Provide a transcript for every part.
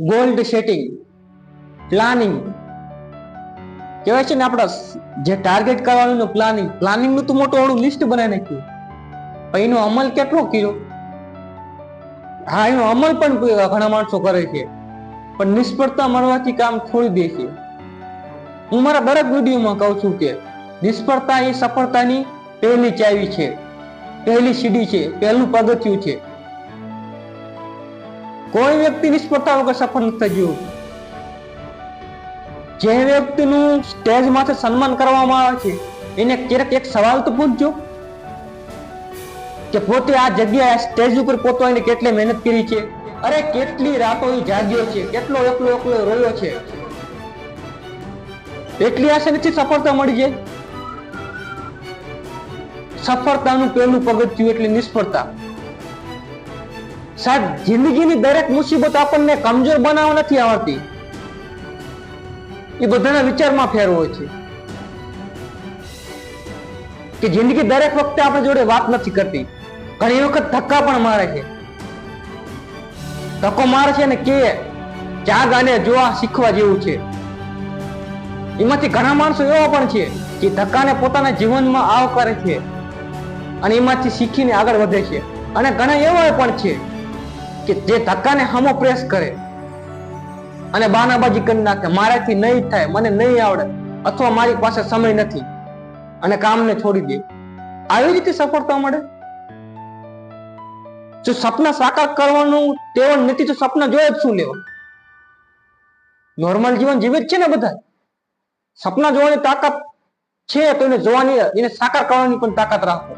Gold setting, planning કહેવાય છે ને, આપણા જે ટાર્ગેટ કરવાનું પ્લાનિંગ નું તો મોટું ઓળું લિસ્ટ બનાવી નાખ્યું, પણ એનો અમલ કેટલો કર્યો? હા, એનો અમલ પણ ઘણા માણસો કરે છે, પણ નિષ્ફળતા મળવાથી કામ છોડી દે છે. હું મારા દરેક વિડીયોમાં કહું છું કે નિષ્ફળતા એ સફળતાની પહેલી ચાવી છે, પહેલી સીડી છે, પહેલું પગથિયું છે. કોઈ વ્યક્તિ નિષ્ફળતા વગર સફળ નથી થયું. જે વ્યક્તિનું સ્ટેજ માથે સન્માન કરવામાં આવે છે એને ક્યારેક એક સવાલ તો પૂછજો કે પોતે આ જગ્યાએ સ્ટેજ ઉપર પહોંચવાની કેટલી મહેનત કરી છે, અરે કેટલી રાતો જાગ્યો છે, કેટલો એકલો રોયો છે, એટલી આશા સફળતા મળી જાય. સફળતાનું પહેલું પગથિયું એટલે નિષ્ફળતા. સાહેબ, જિંદગીની દરેક મુસીબત આપણને કમજોર બનાવવા નથી આવતી, એ બધાના વિચારમાં ફેર હોય છે કે જિંદગી દરેક વખતે આપણી જોડે વાત નથી કરતી. ઘણી વખત ધક્કા પણ મારે છે. ધક્કો મારે છે ને કે જાગ અને જોવા શીખવા જેવું છે. એમાંથી ઘણા માણસો એવા પણ છે કે ધક્કાને પોતાના જીવનમાં આવકારે છે અને એમાંથી શીખીને આગળ વધે છે, અને ઘણા એવા પણ છે કે જે ધક્કાને હામો પ્રેસ કરે અને બાનાબાજી કરી નાખે, મારાથી નહીં થાય, મને નહીં આવડે, અથવા મારી પાસે સમય નથી, અને કામને છોડી દે. આવી રીતે સફળતા મળે? જો સપના સાકાર કરવાનું તેવું નથી તો સપના જોયે જ શું લેવા? નોર્મલ જીવન જીવે જ છે ને બધા. સપના જોવાની તાકાત છે તો એને જોવાની, એને સાકાર કરવાની પણ તાકાત રાખો.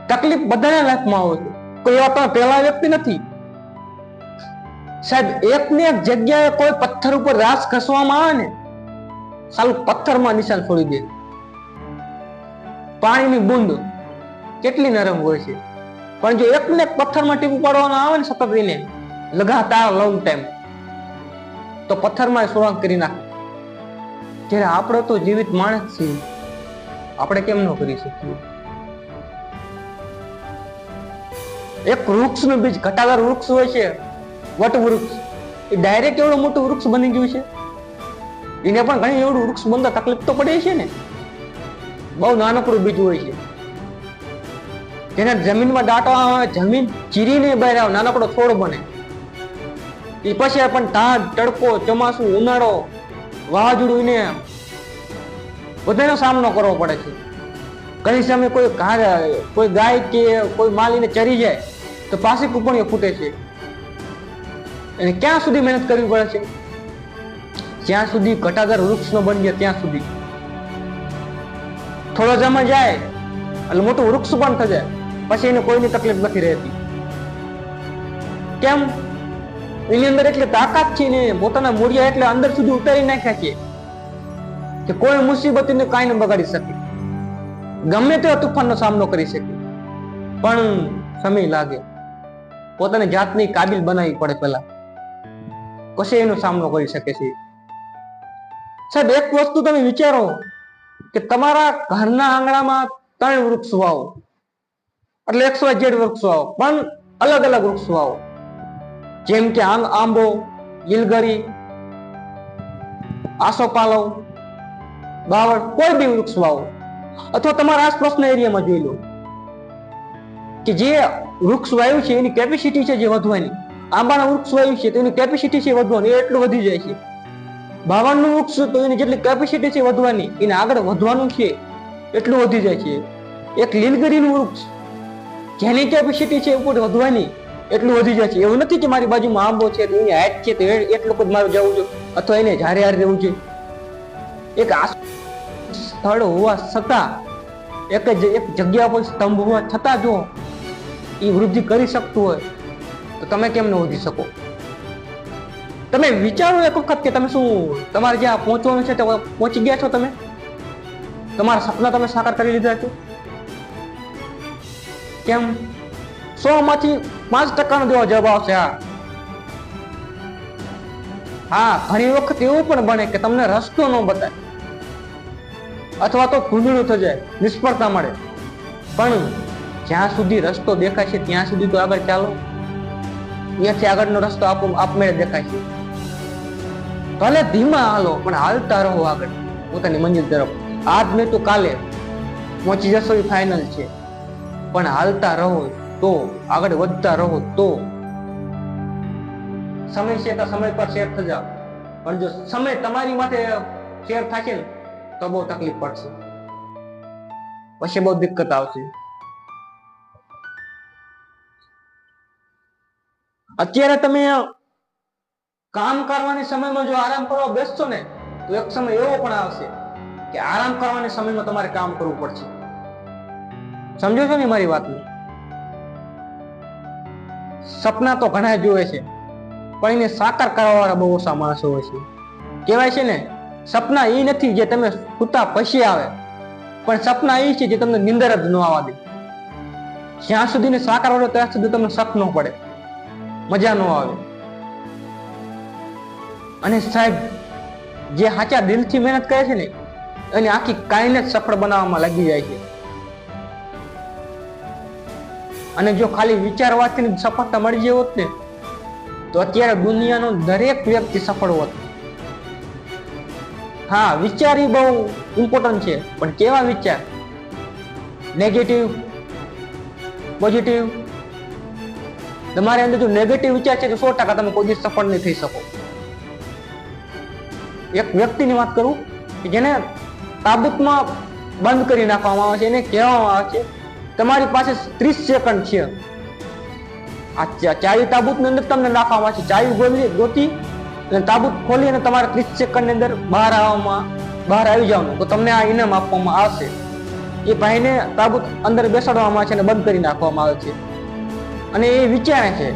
તકલીફ બધાના લાઈફમાં હોય છે, કોઈ એવા પહેલા વ્યક્તિ નથી. સાહેબ, એક ને એક જગ્યાએ કોઈ પથ્થર ઉપર રાસ ઘસવામાં આવે ને, સાલું પથ્થરમાં નિશાન છોડી દે. પાણીની બૂંદ કેટલી નરમ હોય છે, પણ જો એક ને એક પથ્થરમાં ટીપું પાડવાનું આવે ને સતત એને લગાતાર લોંગ ટાઈમ, તો પથ્થરમાં સુરંગ કરી નાખે. જ્યારે આપણે તો જીવિત માણસ છીએ, આપણે કેમ ન કરી શકીએ? એક વૃક્ષનું બીજ, ઘટાદાર વૃક્ષ હોય છે, વટવૃક્ષ, એ ડાયરેક્ટ એવડું મોટું વૃક્ષ બની ગયું છે. એને પણ ઘણી એવડું વૃક્ષ બનતા તકલીફ તો પડે છે ને. બહુ નાનકડું બીજ હોય છે, જેને જમીનમાં દાટવા આવે, જમીન ચીરીને બહાર આવે, નાનકડો છોડ બને. એ પછી પણ ધાડ, તડકો, ચોમાસું, ઉનાળો, વાવાઝોડું, એને બધાનો સામનો કરવો પડે છે. ઘણી સમય કોઈ ગાય કે કોઈ માલ એને ચરી જાય તો પાછી કૂપણીઓ ફૂટે છે. એને ક્યાં સુધી મહેનત કરવી પડે છે? જ્યાં સુધી ઘટાદાર વૃક્ષ ન બની જાય ત્યાં સુધી. થોડો સમય જાય એટલે મોટું વૃક્ષ પણ થઈ જાય, પછી એને કોઈની તકલીફ નથી રહેતી. કેમ? એની અંદર એટલી તાકાત છે ને, પોતાના મૂળિયા એટલે અંદર સુધી ઉતારી નાખ્યા છે કે કોઈ મુસીબત એને કાંઈ ન બગાડી શકે. ગમે તેવા તુફાનનો સામનો કરી શકે, પણ સમય લાગે. પોતાની જાતની કાબિલ બનાવવી પડે પહેલા, પછી એનો સામનો કરી શકે છે. સાહેબ, એક વસ્તુ તમે વિચારો કે તમારા ઘરના આંગણામાં 3 વૃક્ષ વાવો, એટલે 100 વૃક્ષ વાવો, પણ અલગ અલગ વૃક્ષ વાવો. જેમ કે આંબો, ગીલગરી, આસોપાલવ, બાવળ, કોઈ બી વૃક્ષ વાવો. અથવા તમારા આસપાસના એરિયામાં જોઈ લો કે જે વૃક્ષ વાયુ છે એની કેપેસિટી છે જે વધવાની. આંબાના વૃક્ષ વાયુ છે તો એની કેપેસિટી છે વધવાની, એ એટલું વધી જાય છે. બાવળનું વૃક્ષ તો એની જેટલી કેપેસિટી છે વધવાની, એને આગળ વધવાનું છે એટલું વધી જાય છે. એક લીલગરીનું વૃક્ષ, જેની કેપેસિટી છે ઉપર વધવાની, એટલું વધી જાય છે. એવું નથી કે મારી બાજુમાં આંબો છે તો એની હાઈટ છે તો એટલું જ મારું જવું જોઈએ, અથવા એને હારે રહેવું જોઈએ. એક સ્થળ હોવા છતાં, એક જગ્યા પર સ્તંભ હોવા છતાં જો એ વૃદ્ધિ કરી શકતું હોય તો તમે કેમ ન વધી શકો? તમે વિચારો એક વખત કે તમે શું તમારે જ્યાં પહોંચવાનું છે તો પહોંચી ગયા છો? તમે તમારા સપના તમે સાકાર કરી લીધા છે? કેમ? 100 માંથી 5% જેવો જવાબ આવશે હા. ઘણી વખત એવું પણ બને કે તમને રસ્તો ન બતાય, અથવા તો ધૂંધળું થઈ જાય, નિષ્ફળતા મળે, પણ જ્યાં સુધી રસ્તો દેખાય છે ત્યાં સુધી તો આગળ ચાલો. અહીંયાથી આગળનો રસ્તો આપમેળે દેખાય છે. ભલે ધીમા હાલો પણ હાલતા રહો આગળ પોતાની મંજિલ તરફ. આજ મેં તો કાલે પહોંચી જશો એ ફાઇનલ છે, પણ હાલતા રહો તો, આગળ વધતા રહો તો. સમય છે તો સમય પર શેર થજા, પણ જો સમય તમારી માટે શેર થશે ને તો બહુ તકલીફ પડશે, પછી બહુ દિક્કત આવશે. અત્યારે તમે કામ કરવાની સમયમાં જો આરામ કરવા બેસશો ને તો એક સમય એવો પણ આવશે કે આરામ કરવાની સમયમાં તમારે કામ કરવું પડશે. સમજો છો ને મારી વાતને? સપના તો ઘણા જોવે છે પણ એને સાકાર કરવા વાળા બહુ ઓછા માણસો હોય છે. કહેવાય છે ને, સપના એ નથી જે તમે સૂતા પછી આવે, પણ સપના એ છે જે તમને નિંદર જ ન આવવા દે. જ્યાં સુધી ને સાકાર હોય ત્યાં સુધી તમને શક ન પડે, મજા ન આવે. અને સાહેબ, જે સાચા દિલથી મહેનત કરે છે ને એની આખી કાયને જ સફળ બનાવવામાં લાગી જાય છે. અને જો ખાલી વિચારવાથી સફળતા મળી જાય હોત ને તો અત્યારે દુનિયાનો દરેક વ્યક્તિ સફળ હોત. હા, વિચાર એ બહુ ઇમ્પોર્ટન્ટ છે, પણ કેવા વિચાર? Negative, positive? તમારી અંદર જો નેગેટિવ વિચાર છે તો 100% તમે કોઈ દિવસ સફળ નહીં થઈ શકો. એક વ્યક્તિની વાત કરું કે જેને તાબૂતમાં બંધ કરી નાખવામાં આવે છે, એને કહેવામાં આવે છે તમારી પાસે 30 સેકન્ડ છે. આ ચાવી તાબૂતની અંદર તમને નાખવામાં આવે છે. ચાવી ગોતી અને તાબૂત ખોલી અને તમારે 30 સેકન્ડની અંદર બહાર આવી જવાનું, તો તમને આ ઇનામ આપવામાં આવશે. એ ભાઈને તાબૂત અંદર બેસાડવામાં આવે છે અને બંધ કરી નાખવામાં આવે છે. અને એ વિચારે છે,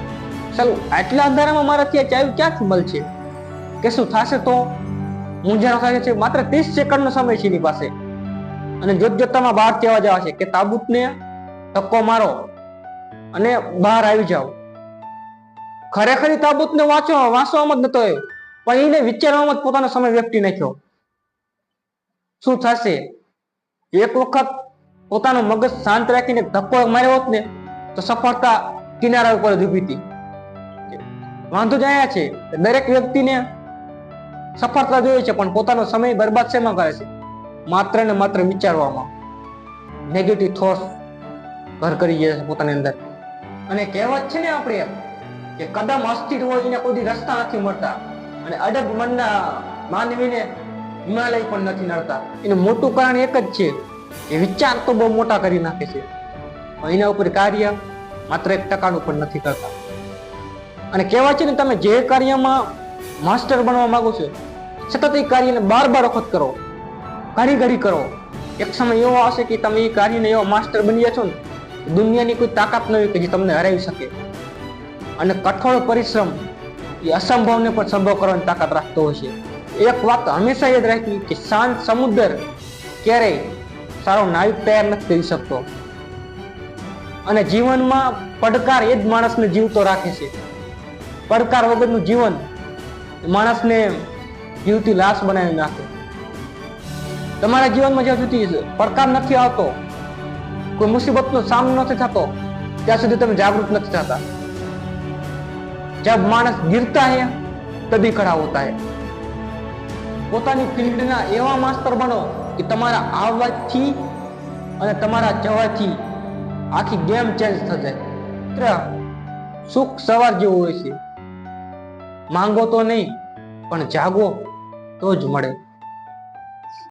ચાલો આટલા અંધારામાં મારાથી આ ચાવી ક્યાંથી મળશે, કે શું થશે? તો મૂંઝારો થાય છે. માત્ર 30 સેકન્ડનો સમય છે એની પાસે, અને જોતજોતામાં બહાર કહેવા જવા છે કે તાબૂતને ધક્કો મારો અને બહાર આવી જાઓ. ખરેખર તાબૂતને વાંચવામાં જ નતો આવ્યો, પણ એને વિચારવામાં જ પોતાનો સમય વેફટી નાખ્યો. શું થશે? એક વખત પોતાનું મગજ શાંત રાખીને ધક્કો માર્યો હોત ને તો સફળતા કિનારા ઉપર જ ઊભી હતી. વાંધો જ આયા છે, દરેક વ્યક્તિને સફળતા જોઈએ છે, પણ પોતાનો સમય બરબાદ શેમાં કરે છે? માત્ર ને માત્ર વિચારવામાં. નેગેટિવ થોટ્સ ઘર કરી જાય છે પોતાની અંદર. અને કહેવત છે ને આપણે કે કદમ અસ્થિર હોય એને કોઈ રસ્તા નથી મળતા, અને અડગ મનના માનવીને હિમાલય પણ નથી નડતા. એનું મોટું કારણ એક જ છે કે વિચાર તો બહુ મોટા કરી નાખે છે, પણ એના ઉપર કાર્ય માત્ર 1% પણ નથી કરતા. અને કહેવાય છે ને, તમે જે કાર્યમાં માસ્ટર બનવા માંગો છો સતત એ કાર્યને બાર વખત કરો, ઘડી કરો. એક સમય એવો આવશે કે તમે એ કાર્યને એવો માસ્ટર બની જશો ને દુનિયાની કોઈ તાકાત ન હોય કે જે તમને હરાવી શકે. અને કઠોર પરિશ્રમ એ અસંભવને પણ સંભવ કરવાની તાકાત રાખતો હોય છે. એક વાત હંમેશા યાદ રાખવી કે શાંત સમુદ્ર ક્યારેય સારો નાવિક તૈયાર નથી કરી શકતો. અને જીવનમાં પડકાર એ જ માણસને જીવતો રાખે છે. પડકાર વગરનું જીવન માણસને જીવતી લાશ બનાવી નાખે. તમારા જીવનમાં જ્યાં સુધી પડકાર નથી આવતો, કોઈ મુસીબતનો સામનો નથી થતો, ત્યાં સુધી તમે જાગૃત નથી થતા. જબ માણસ गिरता है तभी खड़ा होता है. પોતાની ફિલ્ડના એવા માસ્ટર બનો કે તમારા આવવાથી અને તમારા જવાથી આખી ગેમ ચેન્જ થઈ જાય. સુખ સવાર જેવું હોય છે. માંગો તો નહીં, પણ જાગો તો જ મળે.